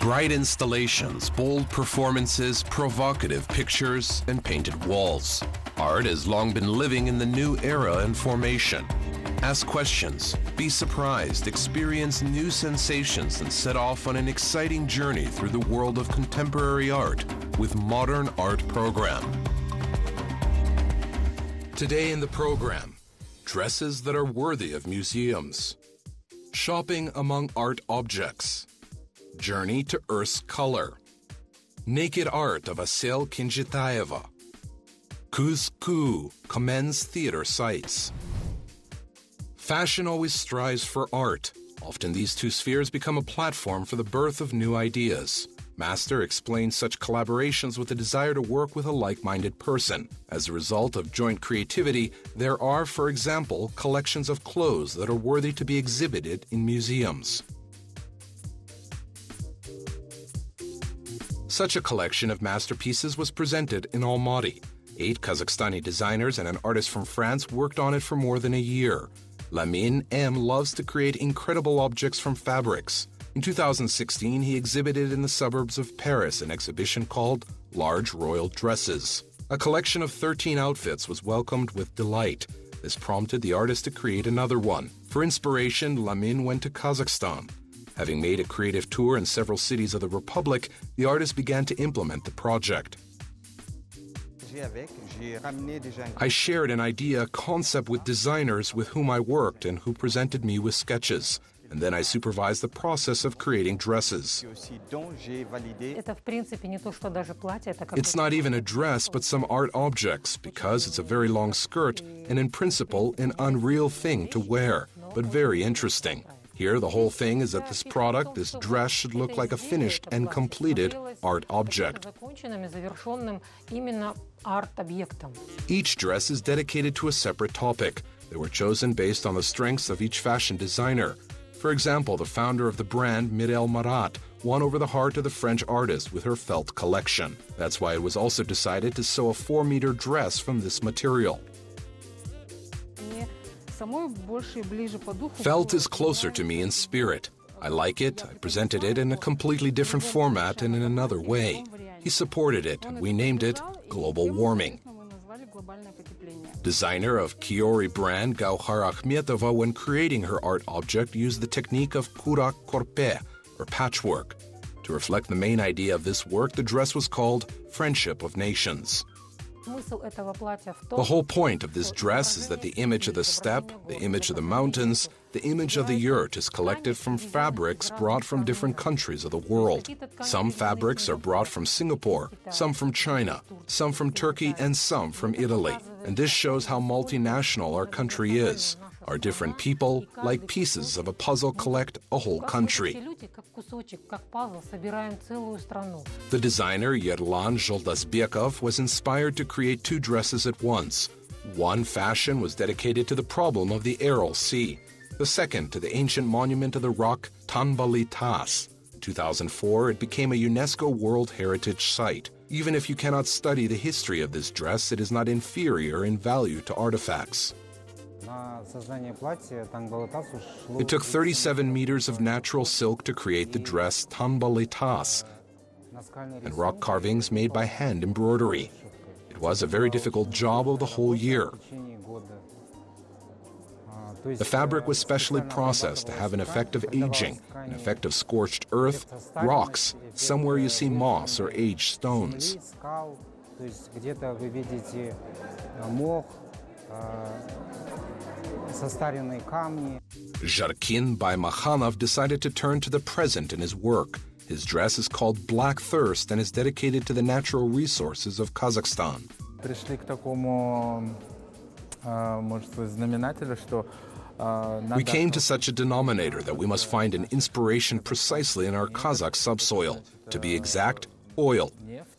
Bright installations, bold performances, provocative pictures, and painted walls. Art has long been living in the new era and formation. Ask questions, be surprised, experience new sensations, and set off on an exciting journey through the world of contemporary art with Modern Art Program. Today in the program, dresses that are worthy of museums, shopping among art objects, journey to Earth's color, naked art of Asel Kinjitaeva, Kuzku commends theater sites. Fashion always strives for art. Often these two spheres become a platform for the birth of new ideas. Master explains such collaborations with the desire to work with a like-minded person. As a result of joint creativity, there are, for example, collections of clothes that are worthy to be exhibited in museums. Such a collection of masterpieces was presented in Almaty. 8 Kazakhstani designers and an artist from France worked on it for more than a year. Lamine M. loves to create incredible objects from fabrics. In 2016, he exhibited in the suburbs of Paris an exhibition called Large Royal Dresses. A collection of 13 outfits was welcomed with delight. This prompted the artist to create another one. For inspiration, Lamine went to Kazakhstan. Having made a creative tour in several cities of the Republic, the artist began to implement the project. I shared an idea concept with designers with whom I worked and who presented me with sketches. And then I supervised the process of creating dresses. It's not even a dress, but some art objects, because it's a very long skirt and in principle an unreal thing to wear, but very interesting. Here, the whole thing is that this product, this dress, should look like a finished and completed art object. Each dress is dedicated to a separate topic. They were chosen based on the strengths of each fashion designer. For example, the founder of the brand, Mirel Marat, won over the heart of the French artist with her felt collection. That's why it was also decided to sew a 4-meter dress from this material. Felt is closer to me in spirit. I like it, I presented it in a completely different format and in another way. He supported it, and we named it Global Warming. Designer of Kiori brand Gauhar Akhmetova, when creating her art object, used the technique of kurak korpe, or patchwork. To reflect the main idea of this work, the dress was called Friendship of Nations. The whole point of this dress is that the image of the steppe, the image of the mountains, the image of the yurt is collected from fabrics brought from different countries of the world. Some fabrics are brought from Singapore, some from China, some from Turkey, and some from Italy. And this shows how multinational our country is. Our different people, like pieces of a puzzle, collect a whole country. The designer Yerlan Zholdasbekov was inspired to create 2 dresses at once. One fashion was dedicated to the problem of the Aral Sea. The second to the ancient monument of the rock Tanbali Tas. In 2004, it became a UNESCO World Heritage Site. Even if you cannot study the history of this dress, it is not inferior in value to artifacts. It took 37 meters of natural silk to create the dress Tanbali Tas, and rock carvings made by hand embroidery. It was a very difficult job of the whole year. The fabric was specially processed to have an effect of aging, an effect of scorched earth, rocks, somewhere you see moss or aged stones. Zharkin Baimakhanov decided to turn to the present in his work. His dress is called Black Thirst and is dedicated to the natural resources of Kazakhstan. We came to such a denominator that we must find an inspiration precisely in our Kazakh subsoil. To be exact, oil.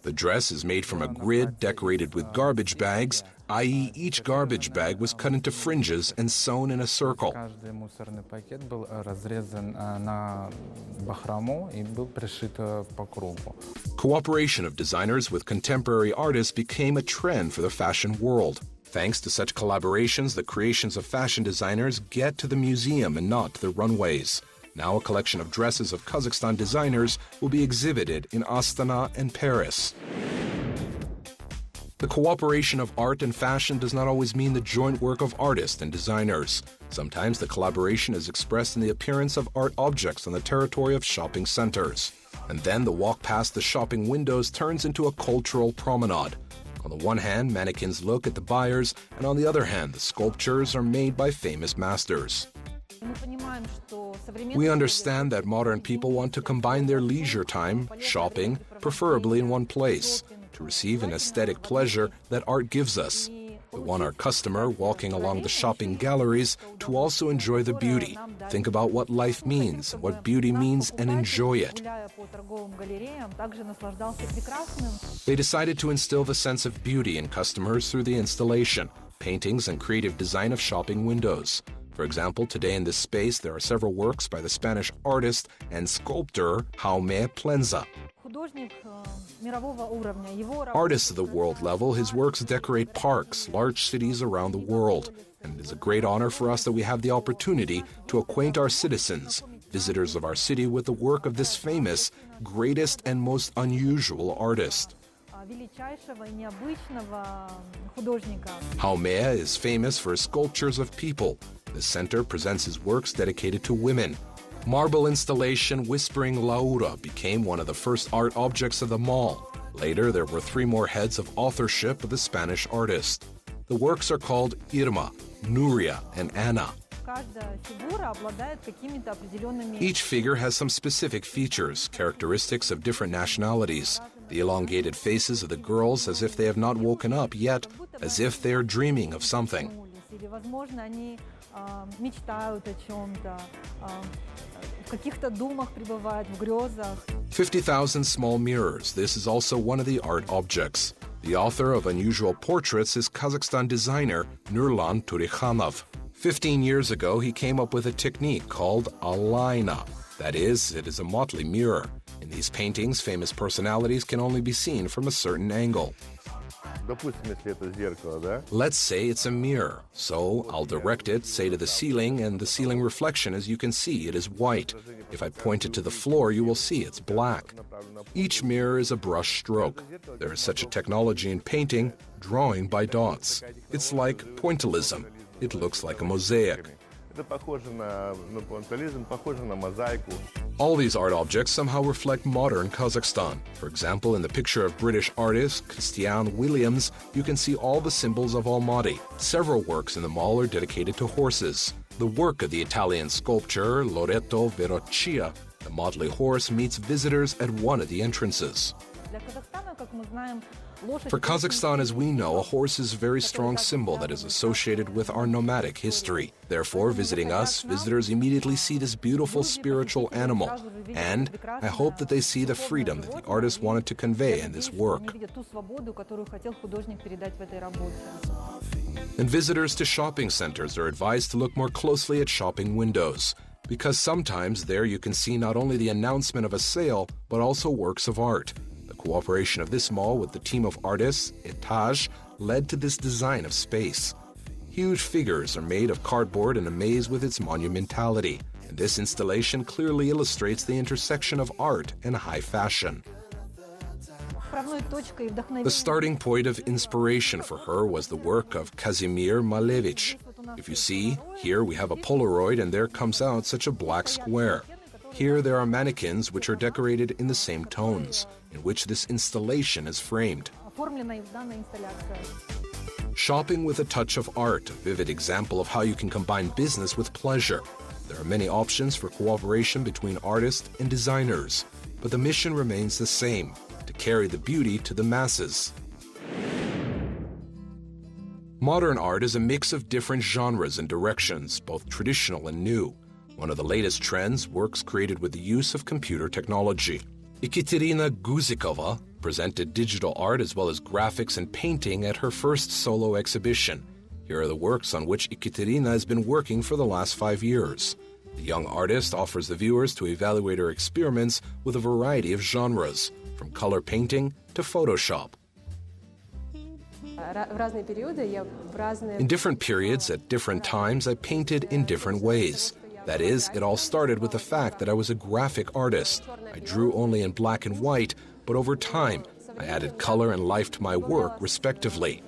The dress is made from a grid decorated with garbage bags, i.e. each garbage bag was cut into fringes and sewn in a circle. Cooperation of designers with contemporary artists became a trend for the fashion world. Thanks to such collaborations, the creations of fashion designers get to the museum and not to the runways. Now a collection of dresses of Kazakhstan designers will be exhibited in Astana and Paris. The cooperation of art and fashion does not always mean the joint work of artists and designers. Sometimes the collaboration is expressed in the appearance of art objects on the territory of shopping centers. And then the walk past the shopping windows turns into a cultural promenade. On the one hand, mannequins look at the buyers, and on the other hand, the sculptures are made by famous masters. We understand that modern people want to combine their leisure time, shopping, preferably in one place, to receive an aesthetic pleasure that art gives us. We want our customer walking along the shopping galleries to also enjoy the beauty, think about what life means, what beauty means, and enjoy it. They decided to instill the sense of beauty in customers through the installation, paintings, and creative design of shopping windows. For example, today in this space there are several works by the Spanish artist and sculptor Jaume Plenza. Artist of the world level, his works decorate parks, large cities around the world. And it is a great honor for us that we have the opportunity to acquaint our citizens, visitors of our city, with the work of this famous, greatest and most unusual artist. Jaume is famous for his sculptures of people. The center presents his works dedicated to women. Marble installation Whispering Laura became one of the first art objects of the mall. Later, there were 3 more heads of authorship of the Spanish artist. The works are called Irma, Nuria, and Anna. Each figure has some specific features, characteristics of different nationalities. The elongated faces of the girls as if they have not woken up yet, as if they are dreaming of something. 50,000 small mirrors. This is also one of the art objects. The author of unusual portraits is Kazakhstan designer Nurlan Turikhanov. 15 years ago, he came up with a technique called Alina. That is, it is a motley mirror. In these paintings, famous personalities can only be seen from a certain angle. Let's say it's a mirror. So I'll direct it, say, to the ceiling, and the ceiling reflection, as you can see, it is white. If I point it to the floor, you will see it's black. Each mirror is a brush stroke. There is such a technology in painting, drawing by dots. It's like pointillism. It looks like a mosaic. All these art objects somehow reflect modern Kazakhstan. For example, in the picture of British artist Christian Williams, you can see all the symbols of Almaty. Several works in the mall are dedicated to horses. The work of the Italian sculptor Loreto Verrocchia, the motley horse, meets visitors at one of the entrances. For Kazakhstan, as we know, a horse is a very strong symbol that is associated with our nomadic history. Therefore, visiting us, visitors immediately see this beautiful spiritual animal. And I hope that they see the freedom that the artist wanted to convey in this work. And visitors to shopping centers are advised to look more closely at shopping windows, because sometimes there you can see not only the announcement of a sale, but also works of art. Cooperation of this mall with the team of artists, Etage, led to this design of space. Huge figures are made of cardboard in a maze with its monumentality, and this installation clearly illustrates the intersection of art and high fashion. The starting point of inspiration for her was the work of Kazimir Malevich. If you see, here we have a Polaroid and there comes out such a black square. Here there are mannequins which are decorated in the same tones, in which this installation is framed. Shopping with a touch of art, a vivid example of how you can combine business with pleasure. There are many options for cooperation between artists and designers, but the mission remains the same, to carry the beauty to the masses. Modern art is a mix of different genres and directions, both traditional and new. One of the latest trends, works created with the use of computer technology. Ekaterina Guzikova presented digital art as well as graphics and painting at her first solo exhibition. Here are the works on which Ekaterina has been working for the last 5 years. The young artist offers the viewers to evaluate her experiments with a variety of genres, from color painting to Photoshop. In different periods, at different times, I painted in different ways. That is, it all started with the fact that I was a graphic artist. I drew only in black and white, but over time, I added color and life to my work, respectively.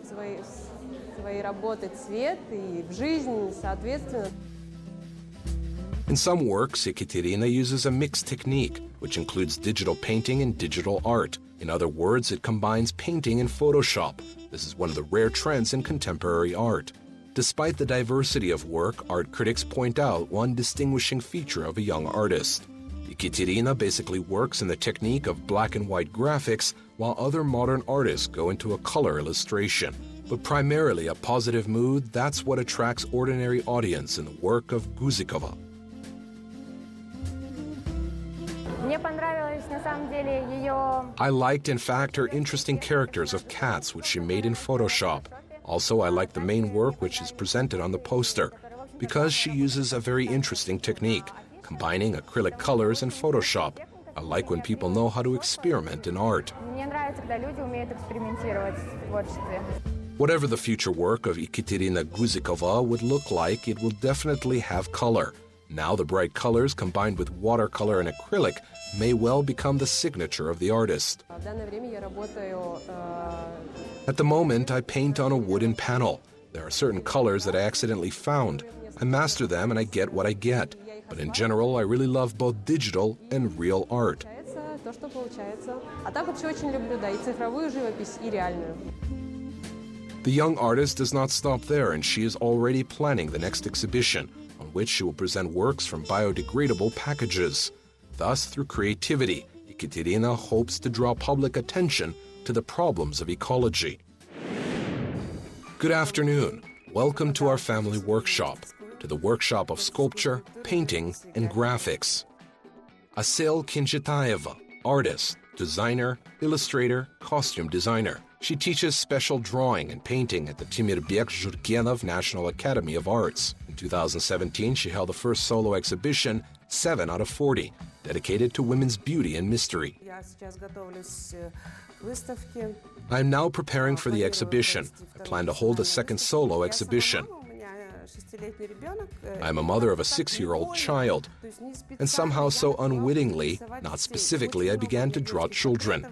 In some works, Ekaterina uses a mixed technique, which includes digital painting and digital art. In other words, it combines painting and Photoshop. This is one of the rare trends in contemporary art. Despite the diversity of work, art critics point out one distinguishing feature of a young artist. Ekaterina basically works in the technique of black and white graphics, while other modern artists go into a color illustration. But primarily a positive mood, that's what attracts ordinary audience in the work of Guzikova. I liked, in fact, her interesting characters of cats, which she made in Photoshop. Also, I like the main work which is presented on the poster, because she uses a very interesting technique, combining acrylic colors and Photoshop. I like when people know how to experiment in art. Whatever the future work of Ekaterina Guzikova would look like, it will definitely have color. Now the bright colors combined with watercolor and acrylic may well become the signature of the artist. At the moment, I paint on a wooden panel. There are certain colors that I accidentally found. I master them and I get what I get. But in general, I really love both digital and real art. The young artist does not stop there, and she is already planning the next exhibition, on which she will present works from biodegradable packages. Thus, through creativity, Ekaterina hopes to draw public attention to the problems of ecology. Good afternoon. Welcome to our family workshop, to the workshop of sculpture, painting, and graphics. Asel Kinchitaeva, artist, designer, illustrator, costume designer. She teaches special drawing and painting at the Timirbek Zhurgenov National Academy of Arts. In 2017, she held the first solo exhibition, 7 out of 40, dedicated to women's beauty and mystery. I am now preparing for the exhibition. I plan to hold a second solo exhibition. I am a mother of a 6-year-old child, and somehow so unwittingly, not specifically, I began to draw children.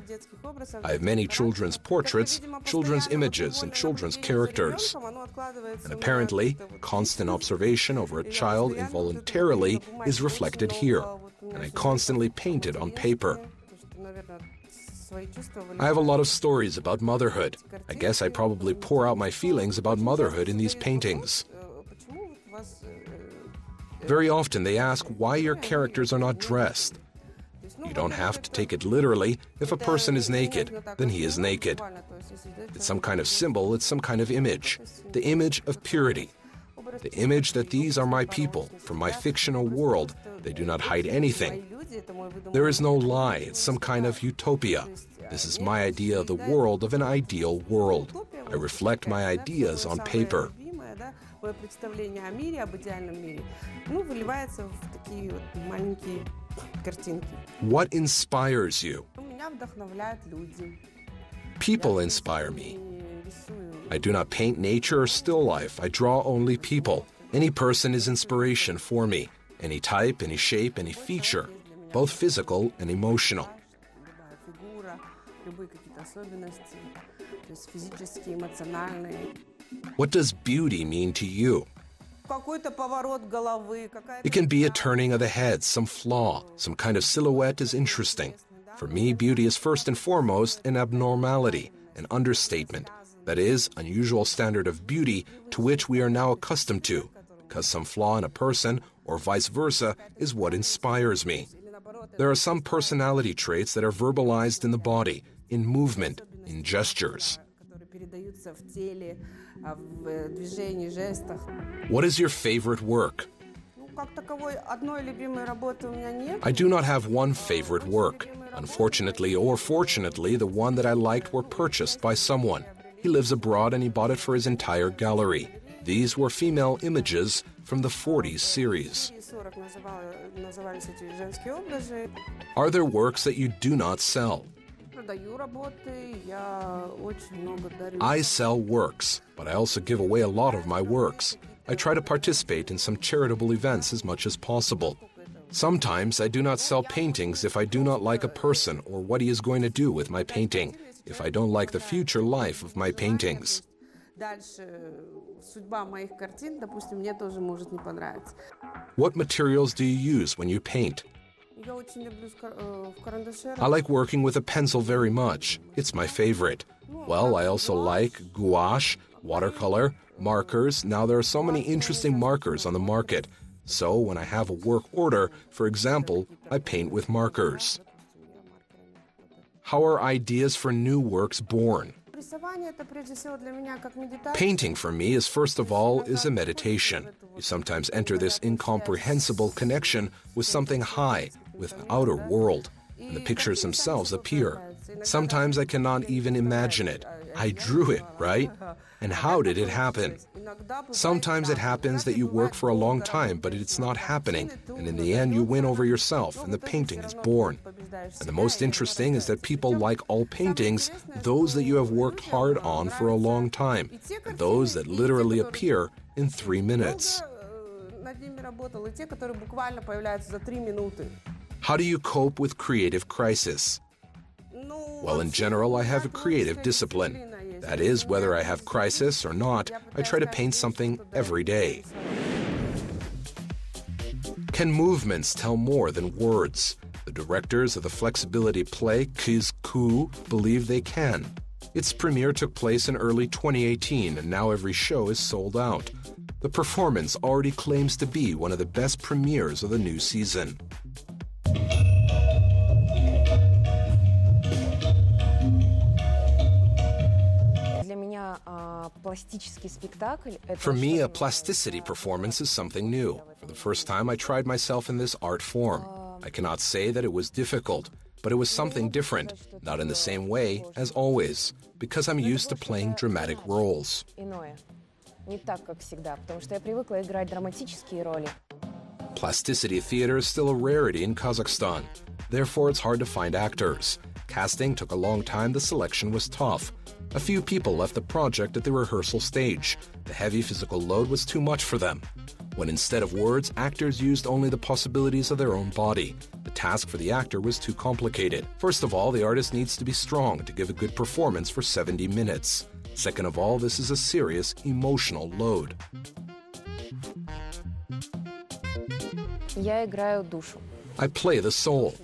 I have many children's portraits, children's images, and children's characters. And apparently, constant observation over a child involuntarily is reflected here, and I constantly paint it on paper. I have a lot of stories about motherhood. I guess I probably pour out my feelings about motherhood in these paintings. Very often they ask why your characters are not dressed. You don't have to take it literally. If a person is naked, then he is naked. It's some kind of symbol, it's some kind of image. The image of purity. The image that these are my people, from my fictional world. They do not hide anything. There is no lie, it's some kind of utopia. This is my idea of the world, of an ideal world. I reflect my ideas on paper. What inspires you? People inspire me. I do not paint nature or still life. I draw only people. Any person is inspiration for me. Any type, any shape, any feature, both physical and emotional. What does beauty mean to you? It can be a turning of the head, some flaw, some kind of silhouette is interesting. For me, beauty is first and foremost an abnormality, an understatement. That is, unusual standard of beauty to which we are now accustomed to, because some flaw in a person, or vice versa, is what inspires me. There are some personality traits that are verbalized in the body, in movement, in gestures. What is your favorite work? I do not have one favorite work. Unfortunately or fortunately, the one that I liked were purchased by someone. He lives abroad and he bought it for his entire gallery. These were female images from the 40s series. Are there works that you do not sell? I sell works, but I also give away a lot of my works. I try to participate in some charitable events as much as possible. Sometimes I do not sell paintings if I do not like a person or what he is going to do with my painting, if I don't like the future life of my paintings. What materials do you use when you paint? I like working with a pencil very much. It's my favorite. Well, I also like gouache, watercolor, markers. Now there are so many interesting markers on the market. So when I have a work order, for example, I paint with markers. How are ideas for new works born? Painting for me is first of all is a meditation. You sometimes enter this incomprehensible connection with something high, with an outer world, and the pictures themselves appear. Sometimes I cannot even imagine it. I drew it, right? And how did it happen? Sometimes it happens that you work for a long time, but it's not happening, and in the end you win over yourself, and the painting is born. And the most interesting is that people like all paintings, those that you have worked hard on for a long time, and those that literally appear in 3 minutes. How do you cope with creative crisis? Well, in general, I have a creative discipline. That is, whether I have crisis or not, I try to paint something every day. Can movements tell more than words? The directors of the flexibility play Kiz Ku believe they can. Its premiere took place in early 2018, and now every show is sold out. The performance already claims to be one of the best premieres of the new season. For me, a plasticity performance is something new. For the first time, I tried myself in this art form. I cannot say that it was difficult, but it was something different, not in the same way as always, because I'm used to playing dramatic roles. Plasticity theater is still a rarity in Kazakhstan. Therefore, it's hard to find actors. Casting took a long time, the selection was tough. A few people left the project at the rehearsal stage. The heavy physical load was too much for them. When instead of words, actors used only the possibilities of their own body. The task for the actor was too complicated. First of all, the artist needs to be strong to give a good performance for 70 minutes. Second of all, this is a serious emotional load. I play the soul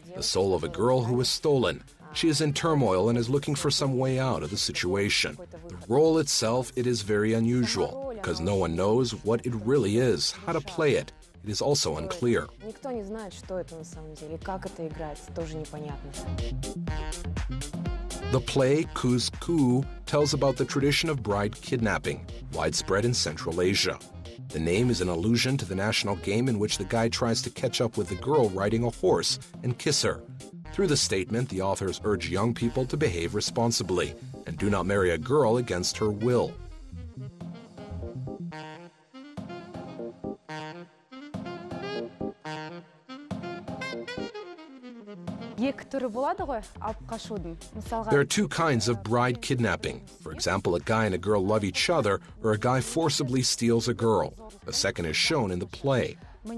of a girl who was stolen. She is in turmoil and is looking for some way out of the situation. The role itself, it is very unusual, because no one knows what it really is, how to play it. It is also unclear. The play Kuz Ku tells about the tradition of bride kidnapping, widespread in Central Asia. The name is an allusion to the national game in which the guy tries to catch up with the girl riding a horse and kiss her. Through the statement, the authors urge young people to behave responsibly and do not marry a girl against her will. There are two kinds of bride kidnapping. For example, a guy and a girl love each other, or a guy forcibly steals a girl. The second is shown in the play. For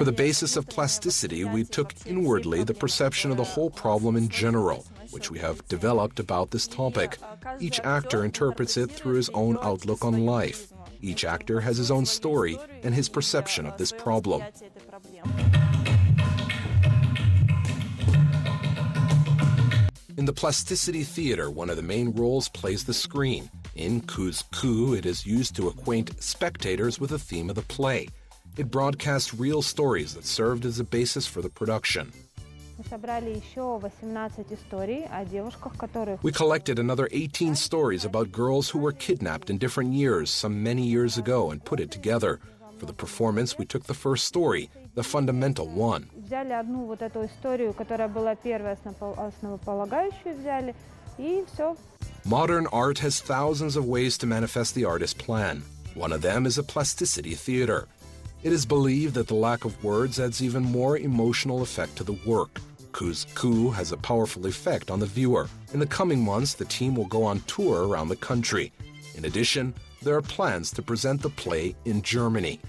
the basis of plasticity, we took inwardly the perception of the whole problem in general, which we have developed about this topic. Each actor interprets it through his own outlook on life. Each actor has his own story and his perception of this problem. In the plasticity theater, one of the main roles plays the screen. In Kuz Ku, it is used to acquaint spectators with the theme of the play. It broadcasts real stories that served as a basis for the production. We collected another 18 stories about girls who were kidnapped in different years, some many years ago, and put it together. For the performance, we took the first story, the fundamental one. Modern art has thousands of ways to manifest the artist's plan. One of them is a plasticity theater. It is believed that the lack of words adds even more emotional effect to the work. Ku's coup has a powerful effect on the viewer. In the coming months, the team will go on tour around the country. In addition, there are plans to present the play in Germany.